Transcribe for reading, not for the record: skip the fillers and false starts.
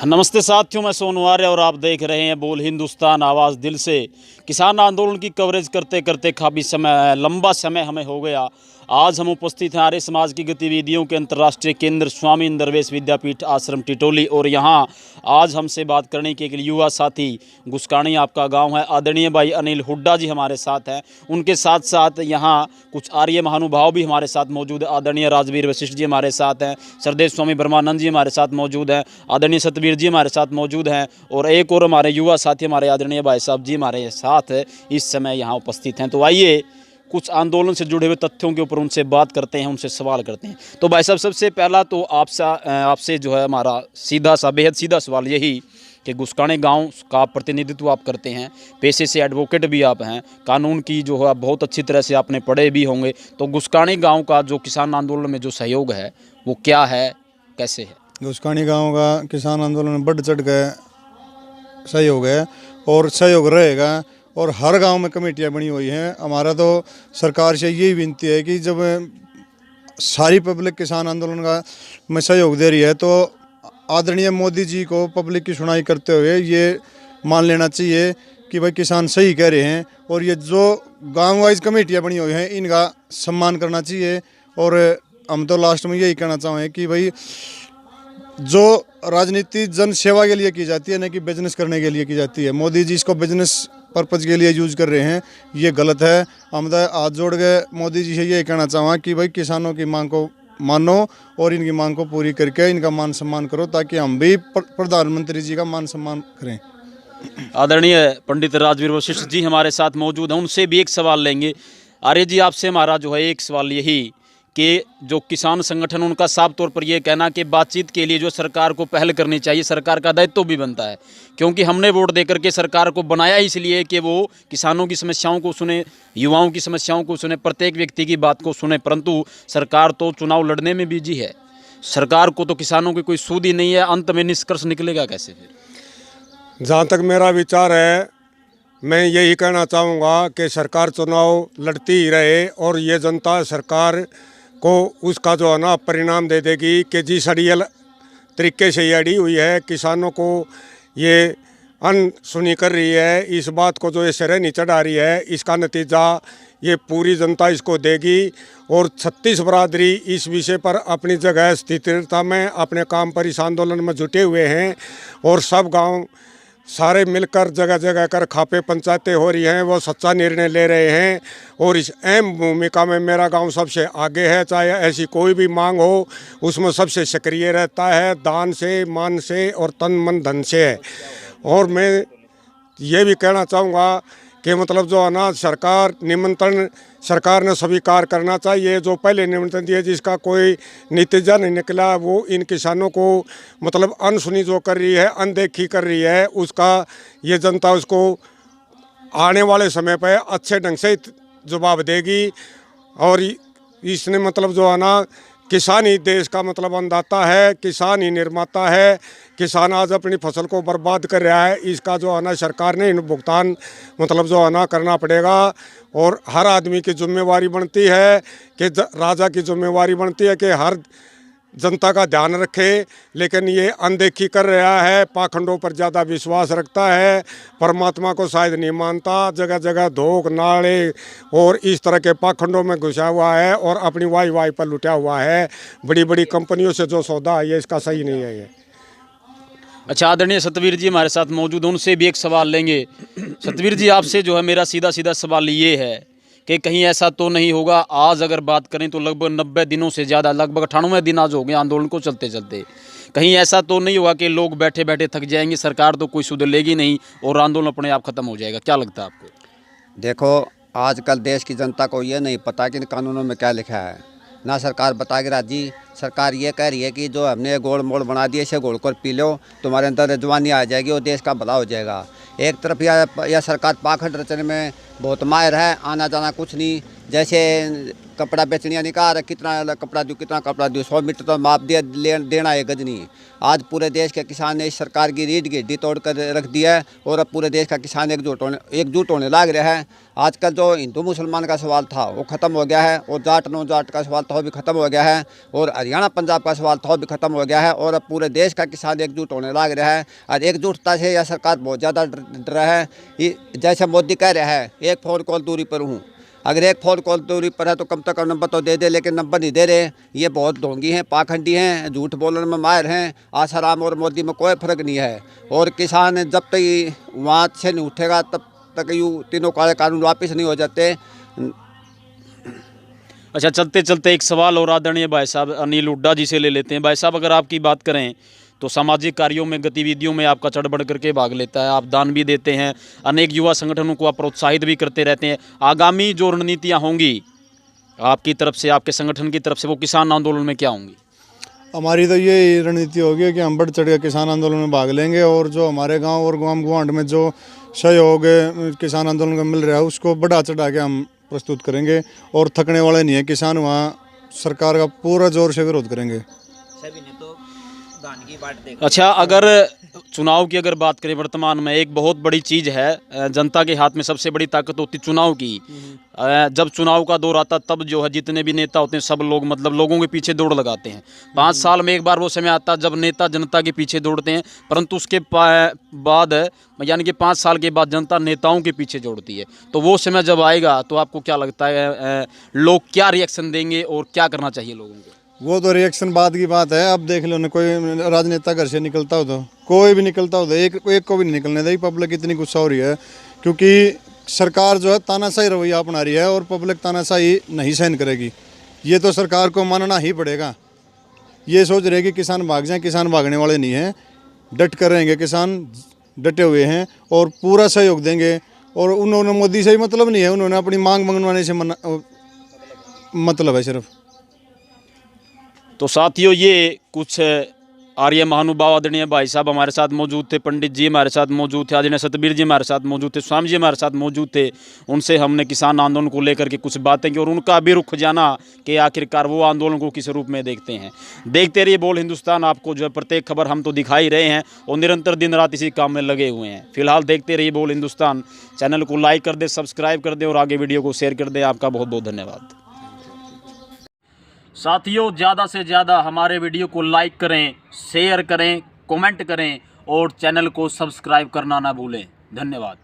नमस्ते साथियों, मैं सोनू आर्य और आप देख रहे हैं बोल हिंदुस्तान आवाज़ दिल से। किसान आंदोलन की कवरेज करते करते काफ़ी लंबा समय हमें हो गया। आज हम उपस्थित हैं आर्य समाज की गतिविधियों के अंतर्राष्ट्रीय केंद्र स्वामी इंद्रवेश विद्यापीठ आश्रम टिटोली, और यहाँ आज हमसे बात करने के लिए युवा साथी गुस्काणी आपका गांव है, आदरणीय भाई अनिल हुड्डा जी हमारे साथ हैं। उनके साथ साथ यहाँ कुछ आर्य महानुभाव भी हमारे साथ मौजूद है। आदरणीय राजवीर वशिष्ठ जी हमारे साथ हैं, सरदेव स्वामी ब्रह्मानंद जी हमारे साथ मौजूद हैं, आदरणीय सतवीर जी हमारे साथ मौजूद हैं, और एक और हमारे युवा साथी हमारे आदरणीय भाई साहब जी हमारे साथ इस समय यहाँ उपस्थित हैं। तो आइए कुछ आंदोलन से जुड़े हुए तथ्यों के ऊपर उनसे बात करते हैं, उनसे सवाल करते हैं। तो भाई साहब, सबसे पहला तो आपसे जो है हमारा बेहद सीधा सवाल यही कि गुस्काणी गांव का प्रतिनिधित्व आप करते हैं, पेशे से एडवोकेट भी आप हैं, कानून की जो है बहुत अच्छी तरह से आपने पढ़े भी होंगे। तो गुस्काणी गांव का जो किसान आंदोलन में जो सहयोग है वो क्या है, कैसे है? गुस्काणी गांव का किसान आंदोलन में बढ़ चढ़ के सहयोग है और सहयोग रहेगा, और हर गांव में कमेटियां बनी हुई हैं। हमारा तो सरकार से यही विनती है कि जब सारी पब्लिक किसान आंदोलन का में सहयोग दे रही है तो आदरणीय मोदी जी को पब्लिक की सुनाई करते हुए ये मान लेना चाहिए कि भाई किसान सही कह रहे हैं, और ये जो गांव वाइज कमेटियां बनी हुई हैं इनका सम्मान करना चाहिए। और हम तो लास्ट में यही कहना चाहेंगे कि भाई जो राजनीति जन सेवा के लिए की जाती है, न कि बिजनेस करने के लिए की जाती है। मोदी जी इसको बिजनेस पर्पज़ के लिए यूज कर रहे हैं, ये गलत है। हम तो हाथ जोड़ के मोदी जी से ये कहना चाहूँगा कि भाई किसानों की मांग को मानो और इनकी मांग को पूरी करके इनका मान सम्मान करो, ताकि हम भी प्रधानमंत्री जी का मान सम्मान करें। आदरणीय पंडित राजवीर वशिष्ठ जी हमारे साथ मौजूद हैं, उनसे भी एक सवाल लेंगे। आर्य जी, आपसे हमारा जो है एक सवाल यही कि जो किसान संगठन उनका साफ तौर पर यह कहना कि बातचीत के लिए जो सरकार को पहल करनी चाहिए, सरकार का दायित्व भी बनता है, क्योंकि हमने वोट देकर के सरकार को बनाया इसलिए कि वो किसानों की समस्याओं को सुने, युवाओं की समस्याओं को सुने, प्रत्येक व्यक्ति की बात को सुने। परंतु सरकार तो चुनाव लड़ने में बिजी है, सरकार को तो किसानों की कोई सूद ही नहीं है। अंत में निष्कर्ष निकलेगा कैसे फिर? जहाँ तक मेरा विचार है, मैं यही कहना चाहूँगा कि सरकार चुनाव लड़ती ही रहे और ये जनता सरकार को उसका जो है ना परिणाम दे देगी कि जिस अड़ियल तरीके से ये अड़ी हुई है, किसानों को ये अनसुनी कर रही है, इस बात को जो ये सिरे नहीं चढ़ा रही है, इसका नतीजा ये पूरी जनता इसको देगी। और 36 बरादरी इस विषय पर अपनी जगह स्थिरता में अपने काम पर इस आंदोलन में जुटे हुए हैं, और सब गांव सारे मिलकर जगह जगह कर खापे पंचायतें हो रही हैं, वो सच्चा निर्णय ले रहे हैं। और इस अहम भूमिका में मेरा गांव सबसे आगे है। चाहे ऐसी कोई भी मांग हो, उसमें सबसे सक्रिय रहता है, दान से, मान से और तन मन धन से है। और मैं ये भी कहना चाहूँगा कि मतलब जो है ना, निमंत्रण सरकार ने स्वीकार करना चाहिए। जो पहले निमंत्रण दिए जिसका कोई नतीजा नहीं निकला, वो इन किसानों को मतलब अनसुनी जो कर रही है, अनदेखी कर रही है, उसका ये जनता उसको आने वाले समय पर अच्छे ढंग से जवाब देगी। और इसने मतलब जो है ना, किसान ही देश का मतलब अन्नदाता है, किसान ही निर्माता है। किसान आज अपनी फसल को बर्बाद कर रहा है, इसका जो है ना सरकार ने भुगतान मतलब जो है ना करना पड़ेगा। और हर आदमी की जिम्मेवारी बनती है कि राजा की जिम्मेवारी बनती है कि हर जनता का ध्यान रखे, लेकिन ये अनदेखी कर रहा है, पाखंडों पर ज़्यादा विश्वास रखता है, परमात्मा को शायद नहीं मानता, जगह जगह धोख नाले और इस तरह के पाखंडों में घुसा हुआ है और अपनी वाई पर लुटा हुआ है। बड़ी बड़ी कंपनियों से जो सौदा है ये इसका सही नहीं है ये। अच्छा, आदरणीय सतवीर जी हमारे साथ मौजूद, उनसे भी एक सवाल लेंगे। सतवीर जी, आपसे जो है मेरा सीधा सीधा सवाल ये है कि कहीं ऐसा तो नहीं होगा, आज अगर बात करें तो लगभग 90 दिनों से ज़्यादा, लगभग 98 दिन आज हो गए आंदोलन को चलते चलते, कहीं ऐसा तो नहीं होगा कि लोग बैठे बैठे थक जाएंगे, सरकार तो कोई सुध लेगी नहीं और आंदोलन अपने आप ख़त्म हो जाएगा? क्या लगता है आपको? देखो, आजकल देश की जनता को ये नहीं पता कि इन कानूनों में क्या लिखा है, ना सरकार बता के राजी। सरकार ये कह रही है कि जो हमने गोल मोड़ बना दिए, इसे गोल कर पी लो, तुम्हारे अंदर जवानी आ जाएगी और देश का भला हो जाएगा। एक तरफ या सरकार पाखंड रचने में बहुत माहिर है, आना जाना कुछ नहीं। जैसे कपड़ा बेचनिया निकाल कितना कपड़ा दूँ, कितना कपड़ा दूँ, 100 मीटर तो माप देना है गज नहीं। आज पूरे देश के किसान ने इस सरकार की रीढ़ की हड्डी तोड़ कर रख दिया है और अब पूरे देश का किसान एकजुट होने लग रहा है। आजकल जो हिंदू मुसलमान का सवाल था वो ख़त्म हो गया है, और जाट नो जाट का सवाल था वो भी ख़त्म हो गया है, और हरियाणा पंजाब का सवाल था वो भी ख़त्म हो गया है, और अब पूरे देश का किसान एकजुट होने लग रहा है। और एकजुटता से यह सरकार बहुत ज़्यादा डर रहा है। जैसे मोदी कह रहा है, एक फ़ोन कॉल दूरी पर हूँ। अगर एक फ़ोन कॉल दूरी पर है तो कम से कम नंबर तो दे दे, लेकिन नंबर नहीं दे रहे। ये बहुत ढोंगी हैं, पाखंडी हैं, झूठ बोलने में माहिर हैं। आसाराम और मोदी में कोई फ़र्क नहीं है। और किसान जब तक वहाँ से नहीं उठेगा तब तक यूँ तीनों काले कानून वापस नहीं हो जाते। अच्छा, चलते चलते एक सवाल और आदरणीय भाई साहब अनिल हुड्डा जी से ले लेते हैं। भाई साहब, अगर आपकी बात करें तो सामाजिक कार्यों में, गतिविधियों में आपका चढ़ बढ़ करके भाग लेता है, आप दान भी देते हैं, अनेक युवा संगठनों को आप प्रोत्साहित भी करते रहते हैं। आगामी जो रणनीतियाँ होंगी आपकी तरफ से, आपके संगठन की तरफ से, वो किसान आंदोलन में क्या होंगी? हमारी तो ये रणनीति होगी कि हम बढ़ चढ़ के किसान आंदोलन में भाग लेंगे, और जो हमारे गांव और गुआंढ में जो सहयोग किसान आंदोलन का मिल रहा है उसको बढ़ा चढ़ा के हम प्रस्तुत करेंगे, और थकने वाले नहीं है किसान। वहाँ सरकार का पूरा जोर से विरोध करेंगे। अच्छा, अगर चुनाव की अगर बात करें, वर्तमान में एक बहुत बड़ी चीज़ है, जनता के हाथ में सबसे बड़ी ताकत होती चुनाव की। जब चुनाव का दौर आता तब जो है जितने भी नेता होते हैं सब लोग मतलब लोगों के पीछे दौड़ लगाते हैं। 5 साल में एक बार वो समय आता जब नेता जनता के पीछे दौड़ते हैं, परंतु उसके बाद यानी कि 5 साल के बाद जनता नेताओं के पीछे दौड़ती है। तो वो समय जब आएगा तो आपको क्या लगता है लोग क्या रिएक्शन देंगे और क्या करना चाहिए लोगों को? वो तो रिएक्शन बाद की बात है। अब देख लो ना, कोई राजनेता घर से निकलता हो तो कोई भी निकलता हो तो एक को भी नहीं निकलने देगी। पब्लिक इतनी गुस्सा हो रही है क्योंकि सरकार जो है तानाशाही रवैया अपना रही है, और पब्लिक तानाशाही नहीं सहन करेगी। ये तो सरकार को मानना ही पड़ेगा। ये सोच रहे कि किसान भाग जाएं, किसान भागने वाले नहीं हैं। डट कर रहेंगे, किसान डटे हुए हैं और पूरा सहयोग देंगे। और उन्होंने मोदी से ही मतलब नहीं है, उन्होंने अपनी मांग मंगवाने से मतलब है सिर्फ। तो साथियों, ये कुछ आर्य महानुभाव आदरणीय भाई साहब हमारे साथ मौजूद थे, पंडित जी हमारे साथ मौजूद थे, आदरणीय सतबीर जी हमारे साथ मौजूद थे, स्वामी जी हमारे साथ मौजूद थे। उनसे हमने किसान आंदोलन को लेकर के कुछ बातें की और उनका भी रुख जाना कि आखिरकार वो आंदोलन को किस रूप में देखते हैं। देखते रहिए बोल हिंदुस्तान। आपको जो है प्रत्येक खबर हम तो दिखा ही रहे हैं और निरंतर दिन रात इसी काम में लगे हुए हैं। फिलहाल देखते रहिए बोल हिंदुस्तान। चैनल को लाइक कर दे, सब्सक्राइब कर दे और आगे वीडियो को शेयर कर दे। आपका बहुत बहुत धन्यवाद। साथियों, ज़्यादा से ज़्यादा हमारे वीडियो को लाइक करें, शेयर करें, कमेंट करें और चैनल को सब्सक्राइब करना ना भूलें। धन्यवाद।